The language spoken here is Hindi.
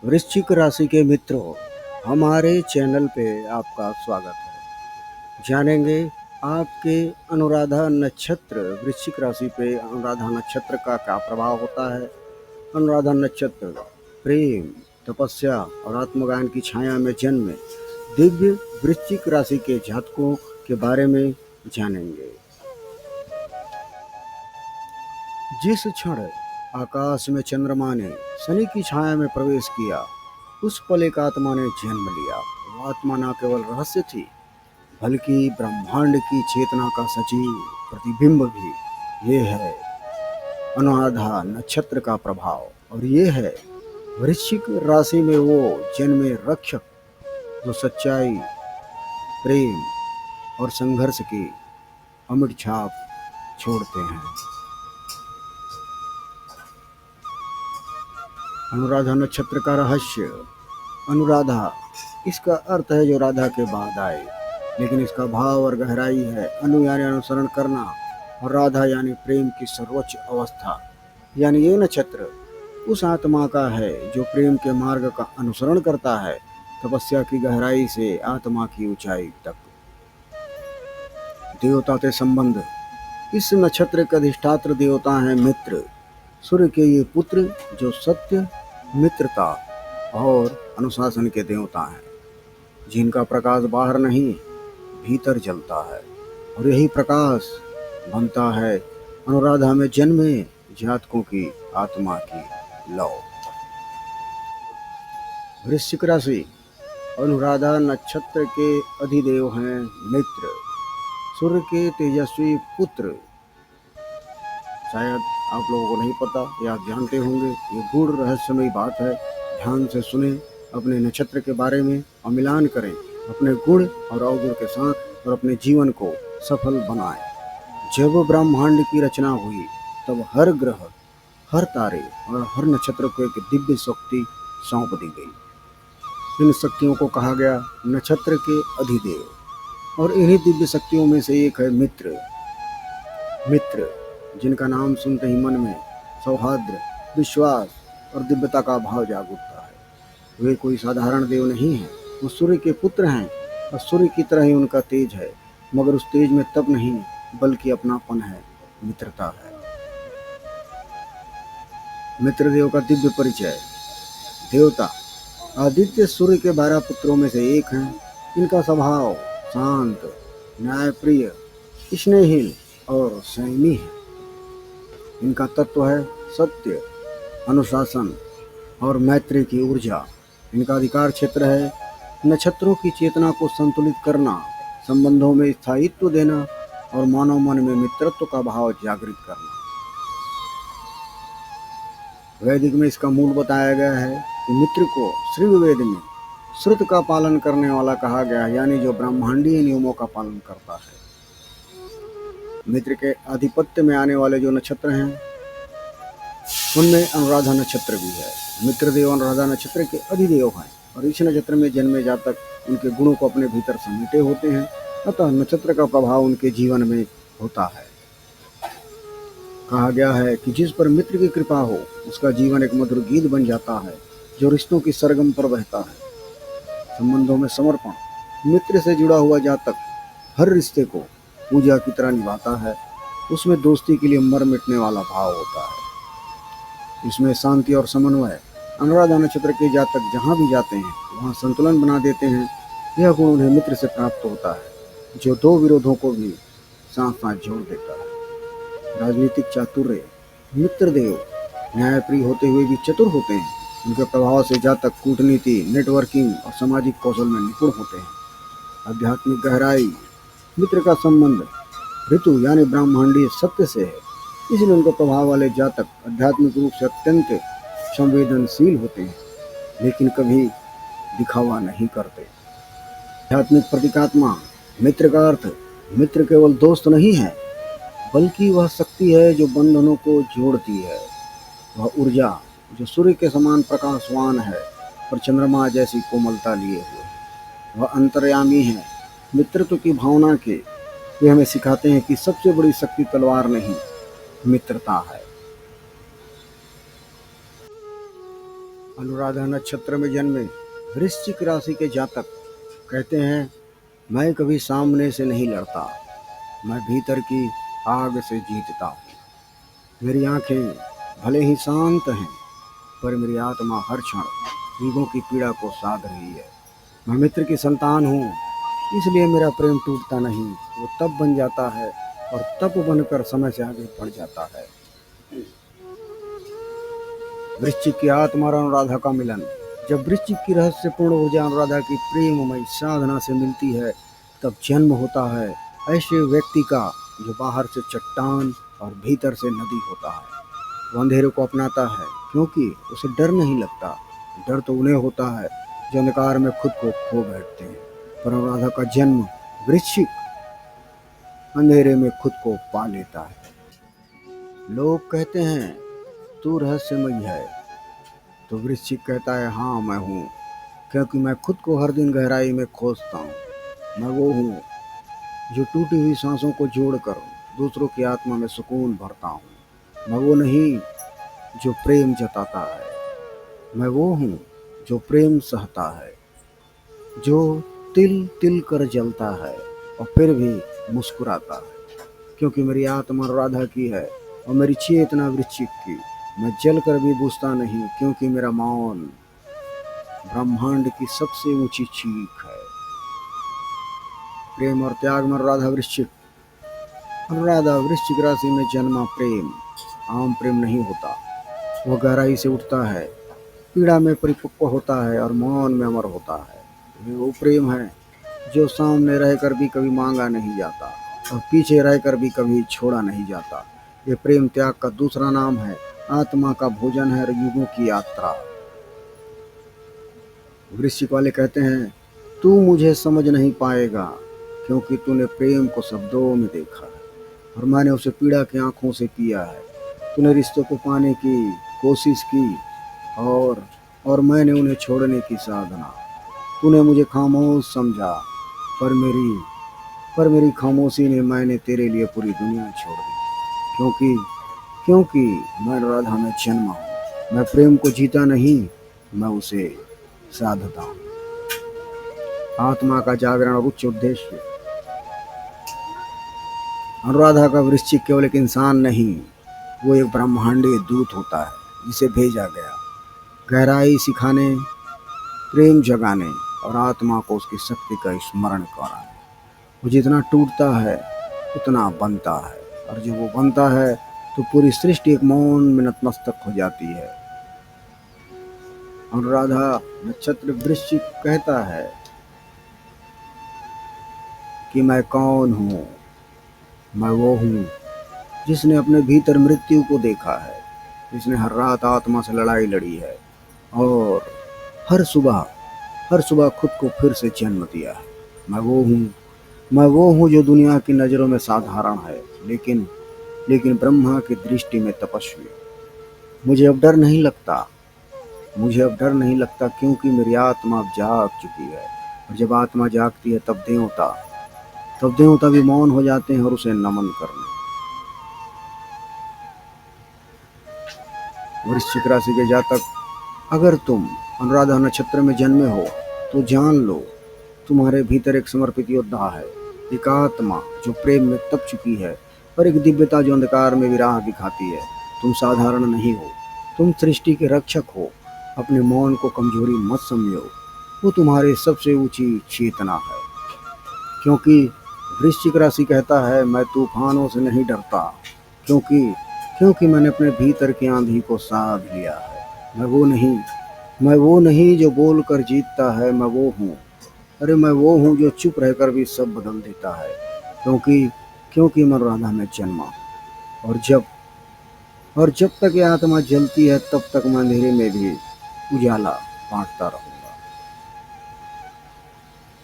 वृश्चिक राशि के मित्रों, हमारे चैनल पे आपका स्वागत है। जानेंगे आपके अनुराधा नक्षत्र वृश्चिक राशि पे अनुराधा नक्षत्र का क्या प्रभाव होता है। अनुराधा नक्षत्र प्रेम, तपस्या और आत्मज्ञान की छाया में जन्मे दिव्य वृश्चिक राशि के जातकों के बारे में जानेंगे। जिस क्षण आकाश में चंद्रमा ने शनि की छाया में प्रवेश किया, उस पल एक आत्मा ने जन्म लिया। वो आत्मा न केवल रहस्य थी, बल्कि ब्रह्मांड की चेतना का सजीव प्रतिबिंब भी। ये है अनुराधा नक्षत्र का प्रभाव, और ये है वृश्चिक राशि में वो जन्मे रक्षक जो सच्चाई, प्रेम और संघर्ष की अमिट छाप छोड़ते हैं। अनुराधा नक्षत्र का रहस्य। अनुराधा, इसका अर्थ है जो राधा के बाद आए, लेकिन इसका भाव और गहराई है। अनु यानी अनुसरण करना, और राधा यानी प्रेम की सर्वोच्च अवस्था। यानी ये नक्षत्र उस आत्मा का है जो प्रेम के मार्ग का अनुसरण करता है, तपस्या की गहराई से आत्मा की ऊंचाई तक। देवता के संबंध। इस नक्षत्र के अधिष्ठात्र देवता हैं मित्र, सूर्य के ये पुत्र जो सत्य, मित्रता और अनुशासन के देवता हैं, जिनका प्रकाश बाहर नहीं भीतर जलता है, और यही प्रकाश बनता है अनुराधा में जन्मे जातकों की आत्मा की लौ। वृश्चिक राशि। अनुराधा नक्षत्र के अधिदेव हैं मित्र, सूर्य के तेजस्वी पुत्र। शायद आप लोगों को नहीं पता या आप जानते होंगे, ये गूढ़ रहस्यमयी बात है। ध्यान से सुने, अपने नक्षत्र के बारे में अमिलान करें, अपने गुण और अवगुण के साथ, और अपने जीवन को सफल बनाएं। जब ब्रह्मांड की रचना हुई, तब हर ग्रह, हर तारे और हर नक्षत्र को एक दिव्य शक्ति सौंप दी गई। इन शक्तियों को कहा गया नक्षत्र के अधिदेव, और इन्हीं दिव्य शक्तियों में से एक है मित्र। मित्र जिनका नाम सुनते ही मन में सौहार्द, विश्वास और दिव्यता का भाव जाग उठता है। वे कोई साधारण देव नहीं हैं, वो सूर्य के पुत्र हैं, और सूर्य की तरह ही उनका तेज है। मगर उस तेज में तप नहीं, बल्कि अपनापन है, मित्रता है। मित्रदेव का दिव्य परिचय। देवता आदित्य सूर्य के 12 पुत्रों में से एक हैं। इनका स्वभाव शांत, न्यायप्रिय, स्नेहहीन और संयमी है। इनका तत्व है सत्य, अनुशासन और मैत्री की ऊर्जा। इनका अधिकार क्षेत्र है नक्षत्रों की चेतना को संतुलित करना, संबंधों में स्थायित्व देना और मानव मन में मित्रत्व का भाव जागृत करना। वैदिक में इसका मूल बताया गया है कि मित्र को श्रीवेद में श्रुत का पालन करने वाला कहा गया है, यानी जो ब्रह्मांडीय नियमों का पालन करता है। मित्र के आधिपत्य में आने वाले जो नक्षत्र हैं, उनमें अनुराधा नक्षत्र भी है। मित्रदेव अनुराधा नक्षत्र के अधिदेव हैं, और इस नक्षत्र में जन्मे जातक उनके गुणों को अपने भीतर समेटे होते हैं, अतः नक्षत्र का प्रभाव उनके जीवन में होता है। कहा गया है कि जिस पर मित्र की कृपा हो, उसका जीवन एक मधुर गीत बन जाता है जो रिश्तों की सरगम पर बहता है। संबंधों में समर्पण। मित्र से जुड़ा हुआ जातक हर रिश्ते को पूजा की तरह निभाता है। उसमें दोस्ती के लिए मर मिटने वाला भाव होता है। इसमें शांति और समन्वय। अनुराधा नक्षत्र के जातक जहाँ भी जाते हैं, वहाँ संतुलन बना देते हैं। यह गुण उन्हें मित्र से प्राप्त होता है, जो दो विरोधों को भी साथ साथ जोड़ देता है। राजनीतिक चातुर्य। मित्रदेव न्यायप्रिय होते हुए भी चतुर होते हैं। उनके प्रभाव से जातक कूटनीति, नेटवर्किंग और सामाजिक कौशल में निपुण होते हैं। आध्यात्मिक गहराई। मित्र का संबंध ऋतु यानी ब्रह्मांडीय सत्य से है, इसलिए उनके प्रभाव वाले जातक आध्यात्मिक रूप से अत्यंत संवेदनशील होते हैं, लेकिन कभी दिखावा नहीं करते। आध्यात्मिक प्रतीकात्मा। मित्र का अर्थ मित्र केवल दोस्त नहीं है, बल्कि वह शक्ति है जो बंधनों को जोड़ती है। वह ऊर्जा जो सूर्य के समान प्रकाशवान है और चंद्रमा जैसी कोमलता लिए हुए। वह अंतर्यामी है मित्रत्व की भावना के। वे हमें सिखाते हैं कि सबसे बड़ी शक्ति तलवार नहीं, मित्रता है। अनुराधा नक्षत्र में जन्मे वृश्चिक राशि के जातक कहते हैं, मैं कभी सामने से नहीं लड़ता, मैं भीतर की आग से जीतता हूँ। मेरी आंखें भले ही शांत हैं, पर मेरी आत्मा हर क्षण जीवों की पीड़ा को साध रही है। मैं मित्र की संतान हूँ, इसलिए मेरा प्रेम टूटता नहीं, वो तब बन जाता है और तप बनकर समय से आगे बढ़ जाता है। वृश्चिक की आत्मा और अनुराधा का मिलन। जब वृश्चिक की रहस्यपूर्ण ऊर्जा अनुराधा की प्रेममयी साधना से मिलती है, तब जन्म होता है ऐसे व्यक्ति का जो बाहर से चट्टान और भीतर से नदी होता है। वो अंधेरे को अपनाता है क्योंकि उसे डर नहीं लगता। डर तो उन्हें होता है जो अंधकार में खुद को खो बैठते हैं। पर अनुराधा का जन्म वृश्चिक अंधेरे में खुद को पा लेता है। लोग कहते हैं, तू रहस्यमयी है, तो वृश्चिक कहता है, हाँ मैं हूँ, क्योंकि मैं खुद को हर दिन गहराई में खोजता हूँ। मैं वो हूँ जो टूटी हुई सांसों को जोड़कर दूसरों की आत्मा में सुकून भरता हूँ। मैं वो नहीं जो प्रेम जताता है, मैं वो हूँ जो प्रेम सहता है, जो तिल तिल कर जलता है और फिर भी मुस्कुराता है। क्योंकि मेरी आत्मा अनुराधा की है और मेरी चेतना वृश्चिक की। मैं जल कर भी बुझता नहीं, क्योंकि मेरा मौन ब्रह्मांड की सबसे ऊंची चीख है। प्रेम और त्याग में अनुराधा वृश्चिक। अनुराधा वृश्चिक राशि में जन्मा प्रेम आम प्रेम नहीं होता। वह गहराई से उठता है, पीड़ा में परिपक्व होता है और मौन में अमर होता है। ये वो प्रेम है जो सामने रहकर भी कभी मांगा नहीं जाता और पीछे रहकर भी कभी छोड़ा नहीं जाता। ये प्रेम त्याग का दूसरा नाम है, आत्मा का भोजन है और युगों की यात्रा। वृश्चिक वाले कहते हैं, तू मुझे समझ नहीं पाएगा, क्योंकि तूने प्रेम को शब्दों में देखा है और मैंने उसे पीड़ा की आंखों से पिया है। तूने रिश्तों को पाने की कोशिश की और मैंने उन्हें छोड़ने की साधना। तूने मुझे खामोश समझा, पर मेरी खामोशी ने मैंने तेरे लिए पूरी दुनिया छोड़ दी। क्योंकि मैं राधा में जन्मा हूँ। मैं प्रेम को जीता नहीं, मैं उसे साधता हूँ। आत्मा का जागरण और उच्च उद्देश्य। अनुराधा का वृश्चिक केवल एक इंसान नहीं, वो एक ब्रह्मांडीय दूत होता है जिसे भेजा गया गहराई सिखाने, प्रेम जगाने और आत्मा को उसकी शक्ति का स्मरण कराने। वो जितना टूटता है उतना बनता है, और जब वो बनता है तो पूरी सृष्टि एक मौन में नतमस्तक हो जाती है। अनुराधा नक्षत्र वृश्चिक कहता है कि मैं कौन हूँ। मैं वो हूँ जिसने अपने भीतर मृत्यु को देखा है, जिसने हर रात आत्मा से लड़ाई लड़ी है और हर सुबह खुद को फिर से जन्म दिया है। मैं वो हूँ जो दुनिया की नज़रों में साधारण है, लेकिन ब्रह्मा की दृष्टि में तपस्वी। मुझे अब डर नहीं लगता, क्योंकि मेरी आत्मा अब जाग चुकी है। और जब आत्मा जागती है तब देवता भी मौन हो जाते हैं और उसे नमन करने। वृश्चिक राशि के जातक, अगर तुम अनुराधा नक्षत्र में जन्मे हो तो जान लो, तुम्हारे भीतर एक समर्पित योद्धा है, एक आत्मा जो प्रेम में तप चुकी है और एक दिव्यता जो अंधकार में भी राह दिखाती है। तुम साधारण नहीं हो, तुम सृष्टि के रक्षक हो। अपने मौन को कमजोरी मत समझो, वो तुम्हारी सबसे ऊंची चेतना है। क्योंकि वृश्चिक राशि कहता है, मैं तूफानों से नहीं डरता, क्योंकि मैंने अपने भीतर की आंधी को साध लिया है। मैं वो नहीं जो बोल कर जीतता है, मैं वो हूँ जो चुप रहकर भी सब बदल देता है। क्योंकि मैं राधा में जन्मा। और जब तक ये आत्मा जलती है, तब तक मैं अंधेरे में भी उजाला बांटता रहूँ।